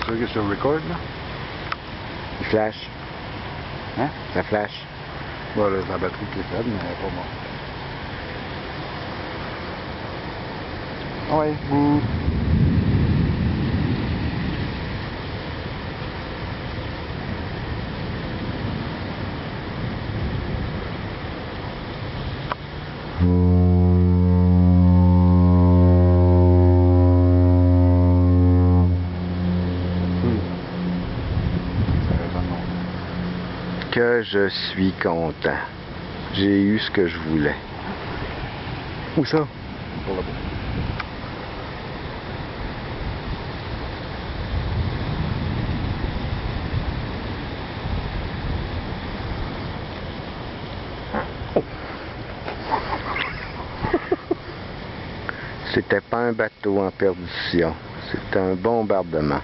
sûr que c'est record, là? Il flash. Hein? Ça flash. Voilà, la batterie qui est faible, mais elle est pas morte. Ah ouais, bouh! Que je suis content. J'ai eu ce que je voulais. Où ça? Pour là-bas. C'était pas un bateau en perdition. C'était un bombardement.